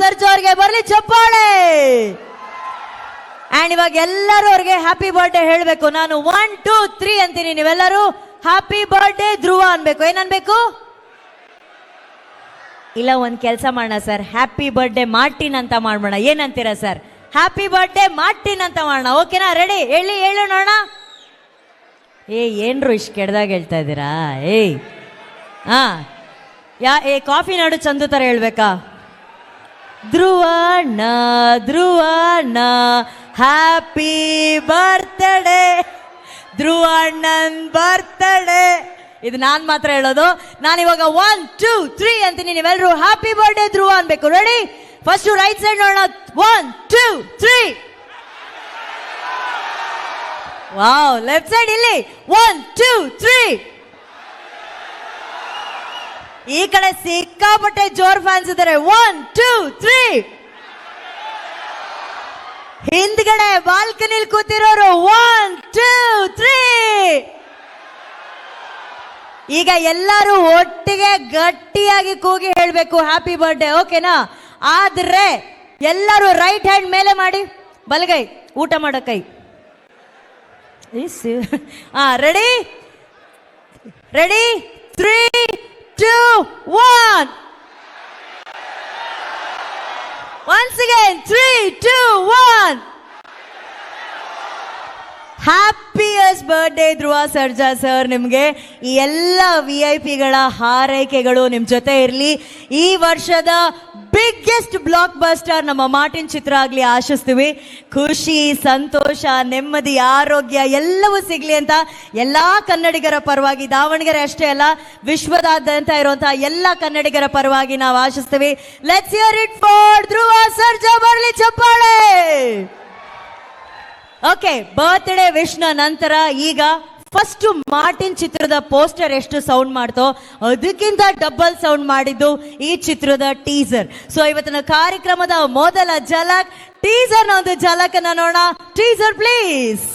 ಸರ್ಜಾ ಅವ್ರಿಗೆ ಬರ್ಲಿ ಚಪ್ಪಾಳೆ. ಅಂಡ್ ಇವಾಗ ಎಲ್ಲರೂ ಅವ್ರಿಗೆ ಹ್ಯಾಪಿ ಬರ್ಡೇ ಹೇಳ್ಬೇಕು. ನಾನು 1 2 3 ಅಂತೀನಿ, ನೀವೆಲ್ಲರೂ ಹ್ಯಾಪಿ ಬರ್ಡೇ ಧ್ರುವ ಅನ್ಬೇಕು. ಏನನ್ಬೇಕು? ಇಲ್ಲ, ಒಂದ್ ಕೆಲಸ ಮಾಡೋಣ ಸರ್, ಹ್ಯಾಪಿ ಬರ್ಡೇ ಮಾರ್ಟಿನ್ ಅಂತ ಮಾಡೋಣ. ಏನಂತೀರಾ ಸರ್? ಹ್ಯಾಪಿ ಬರ್ಡೇ ಮಾರ್ಟಿನ್ ಅಂತ ಮಾಡೋಣ. ಓಕೆನಾ? ರೆಡಿ? ಹೇಳು ನೋಡೋಣ. ಏನ್ರು ಇಷ್ಟು ಕೆಡ್ದಾಗ ಹೇಳ್ತಾ ಇದ್ದೀರಾ? ಹಾ, ಕಾಫಿ ನಾಡು ಚಂದು ತರ ಹೇಳ್ಬೇಕಾ? ಧ್ರುವಣ್ಣ ಧ್ರುವಣ್ಣ ಹ್ಯಾಪಿ ಬರ್ತ್ಡೇ, ಧ್ರುವಣ್ಣನ್ ಬರ್ತ್ಡೇ. ಇದು ನಾನ್ ಮಾತ್ರ ಹೇಳೋದು. ನಾನಿವಾಗ 1 2 3 ಅಂತೀನಿ, ನೀವೆಲ್ಲರೂ ಹ್ಯಾಪಿ ಬರ್ಡೇ ಧ್ರುವ ಅನ್ಬೇಕು. ರೆಡಿ? ಫಸ್ಟ್ ರೈಟ್ ಸೈಡ್ ನೋಡೋಣ. 1 2 3. ವಾವ್. ಲೆಫ್ಟ್ ಸೈಡ್ ಇಲ್ಲಿ 1 2 3. ಈ ಕಡೆ ಸಿಕ್ಕಾಪಟ್ಟೆ ಜೋರ್ ಫ್ಯಾನ್ಸ್ ಇದ್ದಾರೆ. 1 2 3. ಹಿಂದ್ಗಡೆ ಬಾಲ್ಕನಿಲ್ ಕೂತಿರೋರು 1 2 3. ಈಗ ಎಲ್ಲರೂ ಒಟ್ಟಿಗೆ ಗಟ್ಟಿಯಾಗಿ ಕೂಗಿ ಹೇಳ್ಬೇಕು ಹ್ಯಾಪಿ ಬರ್ಡೇ. ಓಕೆನಾ? ಆದ್ರೆ ಎಲ್ಲರೂ ರೈಟ್ ಹ್ಯಾಂಡ್ ಮೇಲೆ ಮಾಡಿ, ಬಲಗೈ ಊಟ ಮಾಡೋ ಕೈ. Ready? 3 2 1. Once again 3 2 1. Happiest birthday Dhruva Sarja sir. ನಿಮಗೆ ಈ ಎಲ್ಲ VIP ಗಳ ಹಾರೈಕೆಗಳು ನಿಮ್ ಜೊತೆ ಇರಲಿ. ಈ ವರ್ಷದ ಬಿಗ್ಗೆಸ್ಟ್ ಬ್ಲಾಕ್ ಬಸ್ಟರ್ ನಮ್ಮ ಮಾರ್ಟಿನ್ ಚಿತ್ರ ಆಗ್ಲಿ ಆಶಿಸ್ತೀವಿ. ಖುಷಿ, ಸಂತೋಷ, ನೆಮ್ಮದಿ, ಆರೋಗ್ಯ ಎಲ್ಲವೂ ಸಿಗ್ಲಿ ಅಂತ ಎಲ್ಲಾ ಕನ್ನಡಿಗರ ಪರವಾಗಿ, ದಾವಣಗೆರೆ ಅಷ್ಟೇ ಅಲ್ಲ ವಿಶ್ವದಾದ್ಯಂತ ಇರುವಂತಹ ಎಲ್ಲ ಕನ್ನಡಿಗರ ಪರವಾಗಿ ನಾವು ಆಶಿಸ್ತೀವಿ. Let's hear it for Dhruva Sarja. ಬರ್ಲಿ ಚಪ್ಪಾಳೆ. ಓಕೆ, ಬರ್ತ್ಡೇ ವಿಶ್ನ ನಂತರ ಈಗ ಫಸ್ಟ್ ಮಾರ್ಟಿನ್ ಚಿತ್ರದ ಪೋಸ್ಟರ್ ಎಷ್ಟು ಸೌಂಡ್ ಮಾಡ್ತೋ ಅದಕ್ಕಿಂತ ಡಬಲ್ ಸೌಂಡ್ ಮಾಡಿದ್ದು ಈ ಚಿತ್ರದ ಟೀಸರ್. ಸೊ ಇವತ್ತಿನ ಕಾರ್ಯಕ್ರಮದ ಮೊದಲ ಝಲಕ್ ಟೀಸರ್ ನ ಒಂದು ಝಲಕ್ ಅನ್ನ ನೋಡೋಣ. Teaser please.